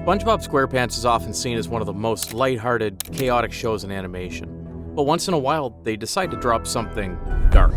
SpongeBob SquarePants is often seen as one of the most lighthearted, chaotic shows in animation. But once in a while, they decide to drop something dark.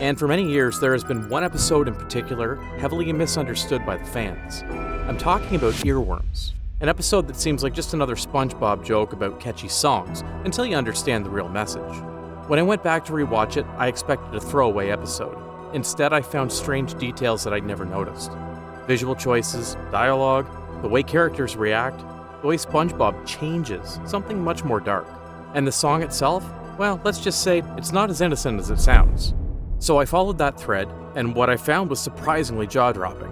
And for many years, there has been one episode in particular heavily misunderstood by the fans. I'm talking about Earworms, an episode that seems like just another SpongeBob joke about catchy songs until you understand the real message. When I went back to rewatch it, I expected a throwaway episode. Instead, I found strange details that I'd never noticed. Visual choices, dialogue, the way characters react, the way SpongeBob changes, something much more dark. And the song itself, well, let's just say it's not as innocent as it sounds. So I followed that thread, and what I found was surprisingly jaw-dropping.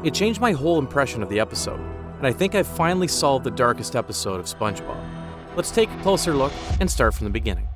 It changed my whole impression of the episode, and I think I've finally solved the darkest episode of SpongeBob. Let's take a closer look and start from the beginning.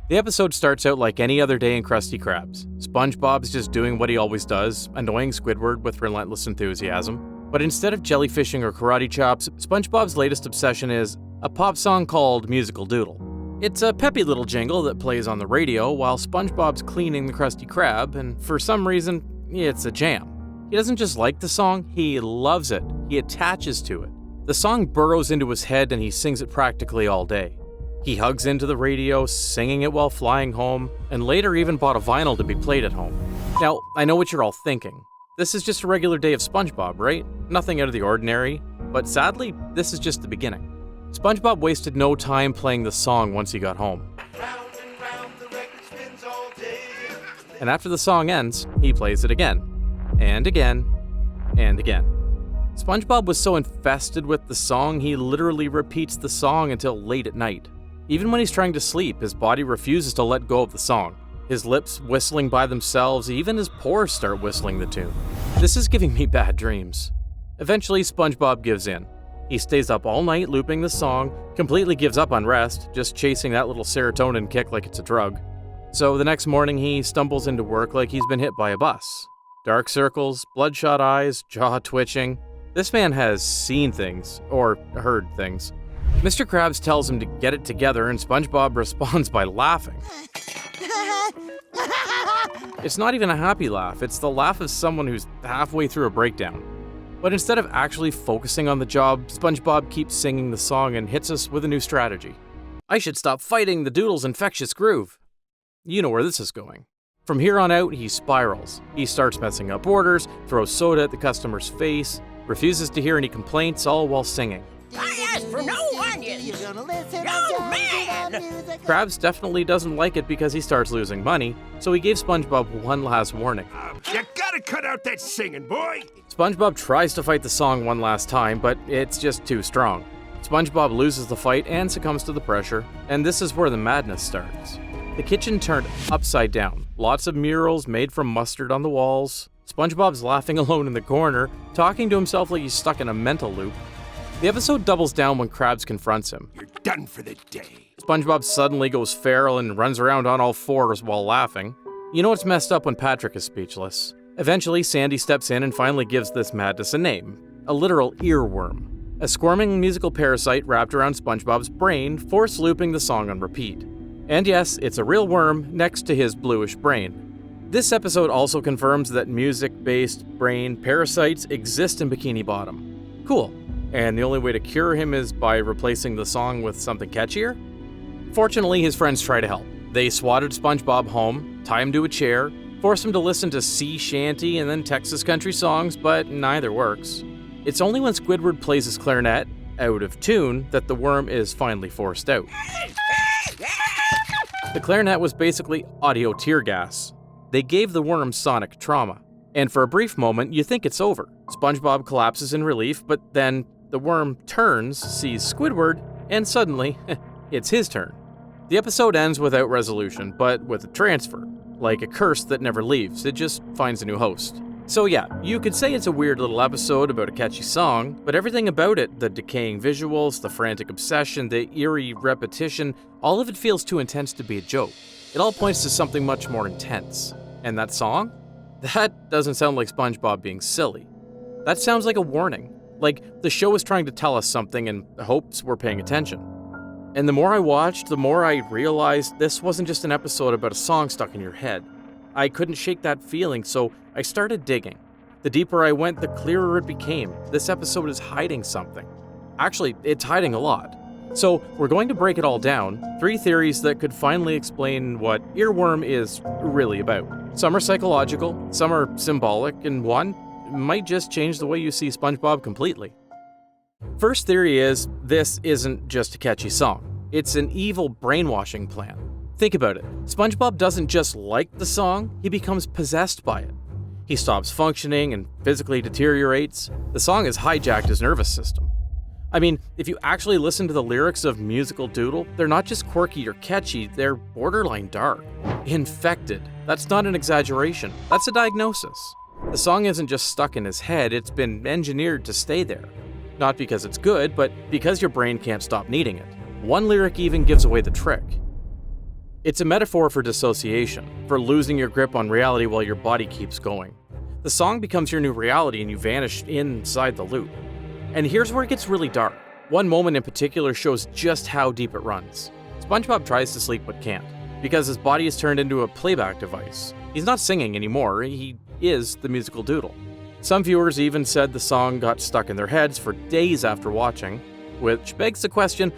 The episode starts out like any other day in Krusty Krab's. SpongeBob's just doing what he always does, annoying Squidward with relentless enthusiasm. But instead of jellyfishing or karate chops, SpongeBob's latest obsession is a pop song called Musical Doodle. It's a peppy little jingle that plays on the radio while SpongeBob's cleaning the Krusty Krab, and for some reason, it's a jam. He doesn't just like the song, he loves it. He attaches to it. The song burrows into his head and he sings it practically all day. He hugs into the radio, singing it while flying home, and later even bought a vinyl to be played at home. Now, I know what you're all thinking. This is just a regular day of SpongeBob, right? Nothing out of the ordinary. But sadly, this is just the beginning. SpongeBob wasted no time playing the song once he got home. And after the song ends, he plays it again. And again. And again. SpongeBob was so infested with the song, he literally repeats the song until late at night. Even when he's trying to sleep, his body refuses to let go of the song. His lips whistling by themselves, even his pores start whistling the tune. This is giving me bad dreams. Eventually, SpongeBob gives in. He stays up all night looping the song, completely gives up on rest, just chasing that little serotonin kick like it's a drug. So the next morning, he stumbles into work like he's been hit by a bus. Dark circles, bloodshot eyes, jaw twitching. This man has seen things, or heard things. Mr. Krabs tells him to get it together, and SpongeBob responds by laughing. It's not even a happy laugh, it's the laugh of someone who's halfway through a breakdown. But instead of actually focusing on the job, SpongeBob keeps singing the song and hits us with a new strategy. I should stop fighting the Doodle's infectious groove. You know where this is going. From here on out, he spirals. He starts messing up orders, throws soda at the customer's face, refuses to hear any complaints, all while singing. I asked for no onions! Young man! Krabs definitely doesn't like it because he starts losing money, so he gave SpongeBob one last warning. You gotta cut out that singing, boy! SpongeBob tries to fight the song one last time, but it's just too strong. SpongeBob loses the fight and succumbs to the pressure, and this is where the madness starts. The kitchen turned upside down, lots of murals made from mustard on the walls. SpongeBob's laughing alone in the corner, talking to himself like he's stuck in a mental loop. The episode doubles down when Krabs confronts him. You're done for the day. SpongeBob suddenly goes feral and runs around on all fours while laughing. You know it's messed up when Patrick is speechless. Eventually, Sandy steps in and finally gives this madness a name. A literal earworm. A squirming musical parasite wrapped around SpongeBob's brain, force looping the song on repeat. And yes, it's a real worm next to his bluish brain. This episode also confirms that music-based brain parasites exist in Bikini Bottom. Cool. And the only way to cure him is by replacing the song with something catchier? Fortunately, his friends try to help. They swatted SpongeBob home, tie him to a chair, force him to listen to sea shanty and then Texas country songs, but neither works. It's only when Squidward plays his clarinet, out of tune, that the worm is finally forced out. The clarinet was basically audio tear gas. They gave the worm sonic trauma. And for a brief moment, you think it's over. SpongeBob collapses in relief, but then the worm turns, sees Squidward, and suddenly, it's his turn. The episode ends without resolution, but with a transfer. Like a curse that never leaves, it just finds a new host. So yeah, you could say it's a weird little episode about a catchy song, but everything about it, the decaying visuals, the frantic obsession, the eerie repetition, all of it feels too intense to be a joke. It all points to something much more intense. And that song? That doesn't sound like SpongeBob being silly. That sounds like a warning. Like the show is trying to tell us something and hopes we're paying attention. And the more I watched, the more I realized this wasn't just an episode about a song stuck in your head. I couldn't shake that feeling, so I started digging. The deeper I went, the clearer it became. This episode is hiding something. Actually, it's hiding a lot. So, we're going to break it all down, 3 theories that could finally explain what earworm is really about. Some are psychological, some are symbolic, and one might just change the way you see SpongeBob completely. First theory is, this isn't just a catchy song. It's an evil brainwashing plan. Think about it. SpongeBob doesn't just like the song, he becomes possessed by it. He stops functioning and physically deteriorates. The song has hijacked his nervous system. I mean, if you actually listen to the lyrics of Musical Doodle, they're not just quirky or catchy, they're borderline dark. Infected. That's not an exaggeration, that's a diagnosis. The song isn't just stuck in his head, it's been engineered to stay there. Not because it's good, but because your brain can't stop needing it. One lyric even gives away the trick. It's a metaphor for dissociation, for losing your grip on reality while your body keeps going. The song becomes your new reality and you vanish inside the loop. And here's where it gets really dark. One moment in particular shows just how deep it runs. SpongeBob tries to sleep but can't, because his body is turned into a playback device. He's not singing anymore, he is the musical doodle. Some viewers even said the song got stuck in their heads for days after watching, which begs the question,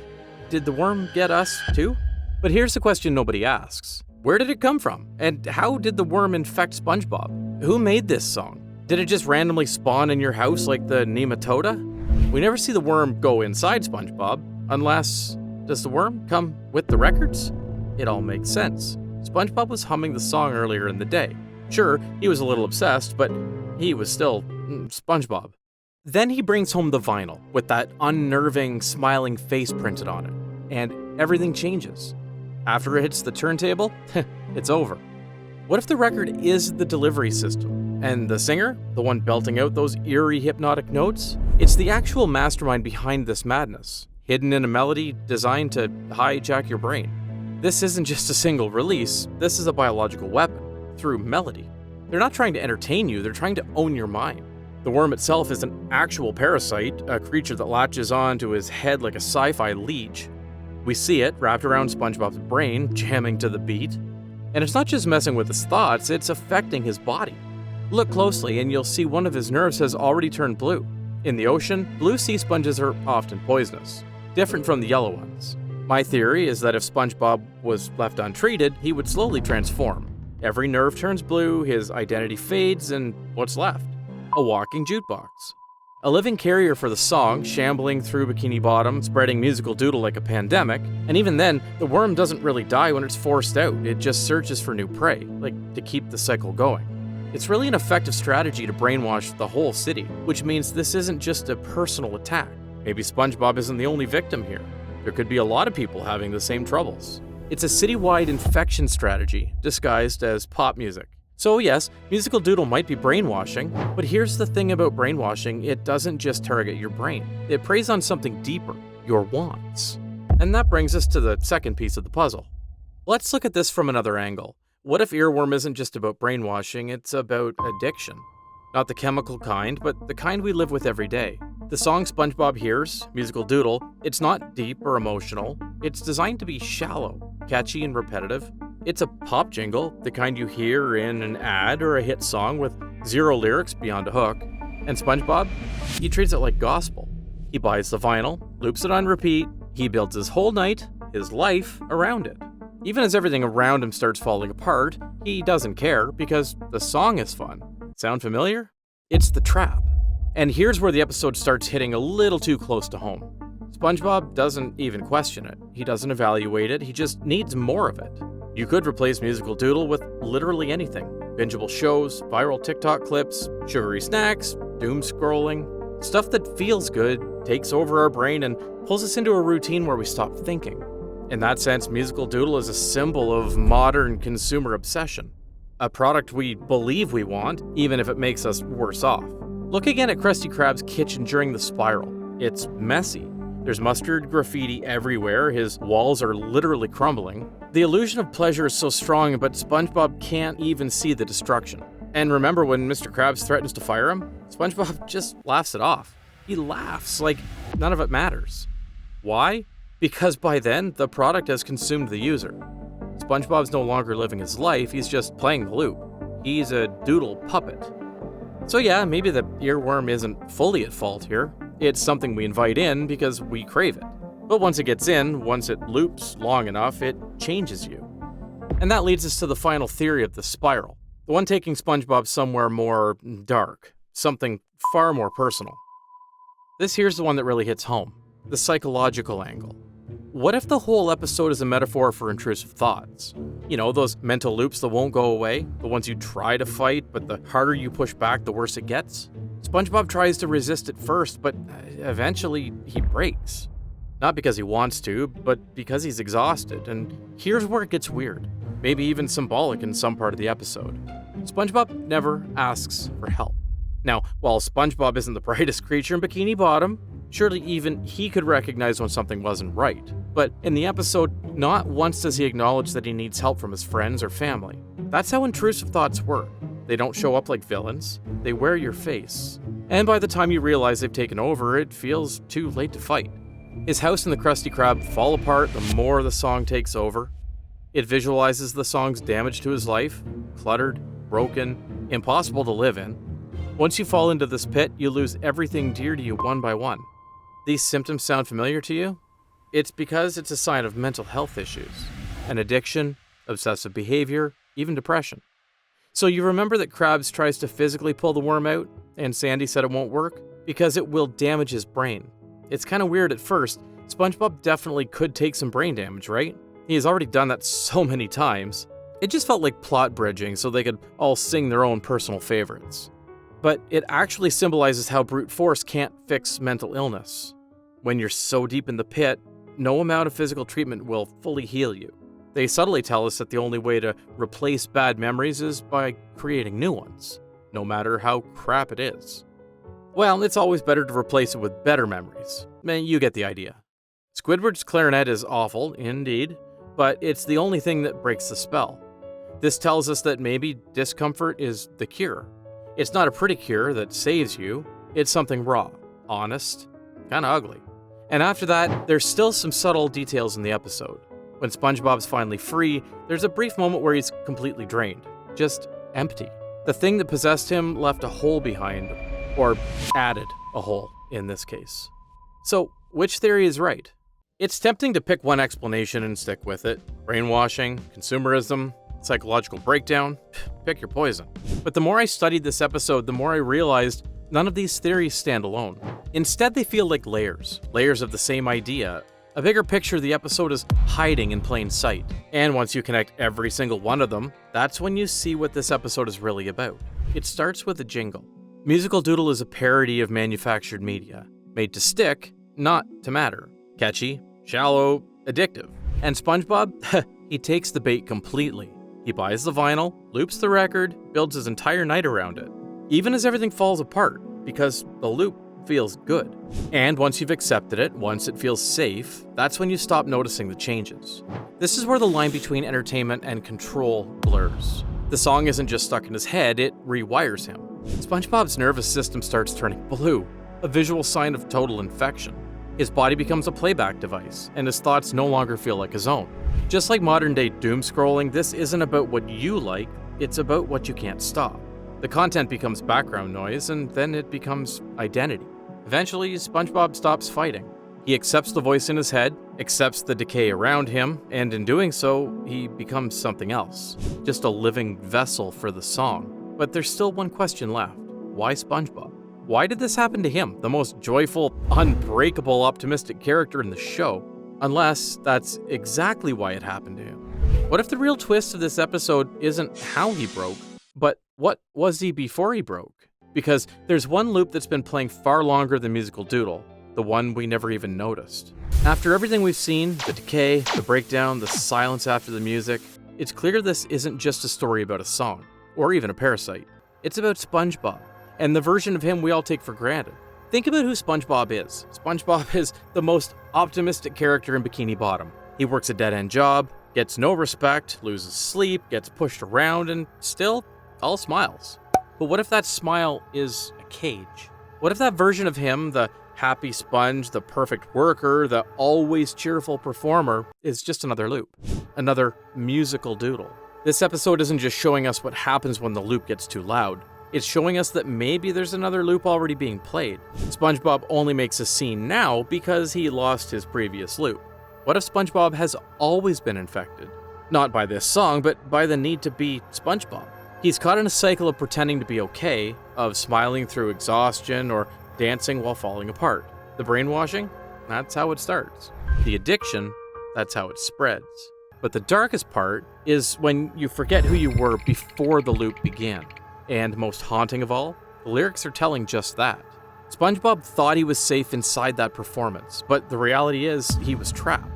did the worm get us too? But here's the question nobody asks. Where did it come from? And how did the worm infect SpongeBob? Who made this song? Did it just randomly spawn in your house like the nematoda? We never see the worm go inside SpongeBob, unless, does the worm come with the records? It all makes sense. SpongeBob was humming the song earlier in the day. Sure, he was a little obsessed, but he was still SpongeBob. Then he brings home the vinyl with that unnerving, smiling face printed on it, and everything changes. After it hits the turntable, it's over. What if the record is the delivery system? And the singer, the one belting out those eerie hypnotic notes, it's the actual mastermind behind this madness, hidden in a melody designed to hijack your brain. This isn't just a single release, this is a biological weapon, through melody. They're not trying to entertain you, they're trying to own your mind. The worm itself is an actual parasite, a creature that latches on to his head like a sci-fi leech. We see it wrapped around SpongeBob's brain, jamming to the beat. And it's not just messing with his thoughts, it's affecting his body. Look closely and you'll see one of his nerves has already turned blue. In the ocean, blue sea sponges are often poisonous, different from the yellow ones. My theory is that if SpongeBob was left untreated, he would slowly transform. Every nerve turns blue, his identity fades, and what's left? A walking jukebox. A living carrier for the song, shambling through Bikini Bottom, spreading musical doodle like a pandemic, and even then, the worm doesn't really die when it's forced out, it just searches for new prey, like to keep the cycle going. It's really an effective strategy to brainwash the whole city, which means this isn't just a personal attack. Maybe SpongeBob isn't the only victim here. There could be a lot of people having the same troubles. It's a citywide infection strategy, disguised as pop music. So yes, musical doodle might be brainwashing, but here's the thing about brainwashing, it doesn't just target your brain. It preys on something deeper, your wants. And that brings us to the second piece of the puzzle. Let's look at this from another angle. What if earworm isn't just about brainwashing, it's about addiction? Not the chemical kind, but the kind we live with every day. The song SpongeBob hears, Musical Doodle, it's not deep or emotional. It's designed to be shallow, catchy, and repetitive. It's a pop jingle, the kind you hear in an ad or a hit song with zero lyrics beyond a hook. And SpongeBob, he treats it like gospel. He buys the vinyl, loops it on repeat, he builds his whole night, his life, around it. Even as everything around him starts falling apart, he doesn't care because the song is fun. Sound familiar? It's the trap. And here's where the episode starts hitting a little too close to home. SpongeBob doesn't even question it. He doesn't evaluate it, he just needs more of it. You could replace Musical Doodle with literally anything. Bingeable shows, viral TikTok clips, sugary snacks, doom scrolling. Stuff that feels good, takes over our brain, and pulls us into a routine where we stop thinking. In that sense, Musical Doodle is a symbol of modern consumer obsession. A product we believe we want, even if it makes us worse off. Look again at Krusty Krab's kitchen during the spiral. It's messy. There's mustard graffiti everywhere, his walls are literally crumbling. The illusion of pleasure is so strong, but SpongeBob can't even see the destruction. And remember when Mr. Krabs threatens to fire him? SpongeBob just laughs it off. He laughs like none of it matters. Why? Because by then, the product has consumed the user. SpongeBob's no longer living his life, he's just playing the loop. He's a doodle puppet. So yeah, maybe the earworm isn't fully at fault here. It's something we invite in because we crave it. But once it gets in, once it loops long enough, it changes you. And that leads us to the final theory of the spiral. The one taking SpongeBob somewhere more dark. Something far more personal. This here's the one that really hits home. The psychological angle. What if the whole episode is a metaphor for intrusive thoughts? You know, those mental loops that won't go away, the ones you try to fight, but the harder you push back, the worse it gets? SpongeBob tries to resist at first, but eventually he breaks. Not because he wants to, but because he's exhausted, and here's where it gets weird. Maybe even symbolic in some part of the episode. SpongeBob never asks for help. Now, while SpongeBob isn't the brightest creature in Bikini Bottom, surely even he could recognize when something wasn't right. But in the episode, not once does he acknowledge that he needs help from his friends or family. That's how intrusive thoughts work. They don't show up like villains, they wear your face. And by the time you realize they've taken over, it feels too late to fight. His house and the Krusty Krab fall apart the more the song takes over. It visualizes the song's damage to his life, cluttered, broken, impossible to live in. Once you fall into this pit, you lose everything dear to you one by one. These symptoms sound familiar to you? It's because it's a sign of mental health issues. An addiction, obsessive behavior, even depression. So you remember that Krabs tries to physically pull the worm out, and Sandy said it won't work? Because it will damage his brain. It's kind of weird at first. SpongeBob definitely could take some brain damage, right? He has already done that so many times. It just felt like plot bridging so they could all sing their own personal favorites. But it actually symbolizes how brute force can't fix mental illness. When you're so deep in the pit, no amount of physical treatment will fully heal you. They subtly tell us that the only way to replace bad memories is by creating new ones, no matter how crap it is. Well, it's always better to replace it with better memories. You get the idea. Squidward's clarinet is awful, indeed, but it's the only thing that breaks the spell. This tells us that maybe discomfort is the cure. It's not a pretty cure that saves you, it's something raw, honest, kinda ugly. And after that, there's still some subtle details in the episode. When SpongeBob's finally free, there's a brief moment where he's completely drained, just empty. The thing that possessed him left a hole behind, or added a hole in this case. So, which theory is right? It's tempting to pick one explanation and stick with it. Brainwashing, consumerism, psychological breakdown, pick your poison. But the more I studied this episode, the more I realized none of these theories stand alone. Instead, they feel like layers of the same idea. A bigger picture the episode is hiding in plain sight. And once you connect every single one of them, that's when you see what this episode is really about. It starts with a jingle. Musical Doodle is a parody of manufactured media, made to stick, not to matter. Catchy, shallow, addictive. And SpongeBob, he takes the bait completely. He buys the vinyl, loops the record, builds his entire night around it. Even as everything falls apart, because the loop feels good. And once you've accepted it, once it feels safe, that's when you stop noticing the changes. This is where the line between entertainment and control blurs. The song isn't just stuck in his head, it rewires him. SpongeBob's nervous system starts turning blue, a visual sign of total infection. His body becomes a playback device, and his thoughts no longer feel like his own. Just like modern-day doom scrolling, this isn't about what you like, it's about what you can't stop. The content becomes background noise, and then it becomes identity. Eventually, SpongeBob stops fighting. He accepts the voice in his head, accepts the decay around him, and in doing so, he becomes something else. Just a living vessel for the song. But there's still one question left. Why SpongeBob? Why did this happen to him, the most joyful, unbreakable, optimistic character in the show? Unless that's exactly why it happened to him. What if the real twist of this episode isn't how he broke, but what was he before he broke? Because there's one loop that's been playing far longer than Musical Doodle, the one we never even noticed. After everything we've seen, the decay, the breakdown, the silence after the music, it's clear this isn't just a story about a song, or even a parasite. It's about SpongeBob, and the version of him we all take for granted. Think about who SpongeBob is. SpongeBob is the most optimistic character in Bikini Bottom. He works a dead-end job, gets no respect, loses sleep, gets pushed around, and still, all smiles. But what if that smile is a cage? What if that version of him, the happy sponge, the perfect worker, the always cheerful performer, is just another loop? Another musical doodle. This episode isn't just showing us what happens when the loop gets too loud. It's showing us that maybe there's another loop already being played. SpongeBob only makes a scene now because he lost his previous loop. What if SpongeBob has always been infected? Not by this song, but by the need to be SpongeBob. He's caught in a cycle of pretending to be okay, of smiling through exhaustion or dancing while falling apart. The brainwashing? That's how it starts. The addiction? That's how it spreads. But the darkest part is when you forget who you were before the loop began. And most haunting of all, the lyrics are telling just that. SpongeBob thought he was safe inside that performance, but the reality is he was trapped.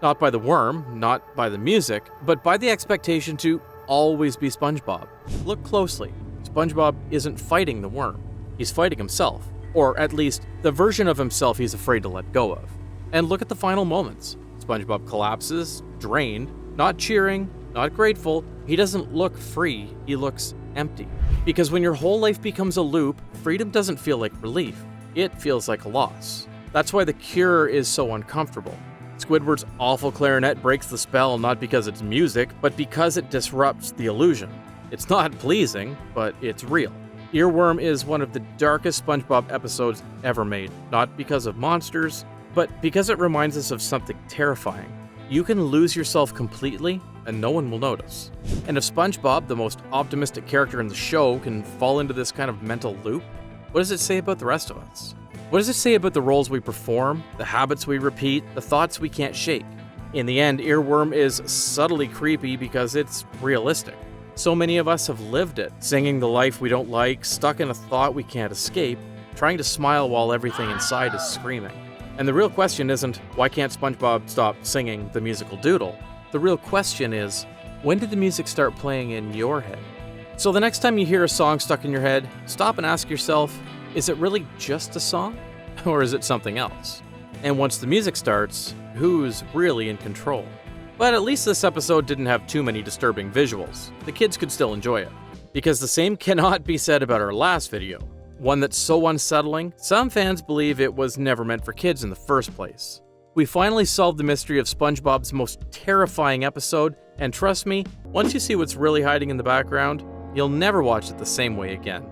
Not by the worm, not by the music, but by the expectation to always be SpongeBob. Look closely. SpongeBob isn't fighting the worm. He's fighting himself, or at least the version of himself he's afraid to let go of. And look at the final moments. SpongeBob collapses, drained, not cheering, not grateful. He doesn't look free, he looks empty. Because when your whole life becomes a loop, freedom doesn't feel like relief. It feels like a loss. That's why the cure is so uncomfortable. Squidward's awful clarinet breaks the spell not because it's music, but because it disrupts the illusion. It's not pleasing, but it's real. Earworm is one of the darkest SpongeBob episodes ever made, not because of monsters, but because it reminds us of something terrifying. You can lose yourself completely, and no one will notice. And if SpongeBob, the most optimistic character in the show, can fall into this kind of mental loop, what does it say about the rest of us? What does it say about the roles we perform, the habits we repeat, the thoughts we can't shake? In the end, Earworm is subtly creepy because it's realistic. So many of us have lived it, singing the life we don't like, stuck in a thought we can't escape, trying to smile while everything inside is screaming. And the real question isn't, why can't SpongeBob stop singing the musical doodle? The real question is, when did the music start playing in your head? So the next time you hear a song stuck in your head, stop and ask yourself, is it really just a song? Or is it something else? And once the music starts, who's really in control? But at least this episode didn't have too many disturbing visuals. The kids could still enjoy it. Because the same cannot be said about our last video. One that's so unsettling, some fans believe it was never meant for kids in the first place. We finally solved the mystery of SpongeBob's most terrifying episode, and trust me, once you see what's really hiding in the background, you'll never watch it the same way again.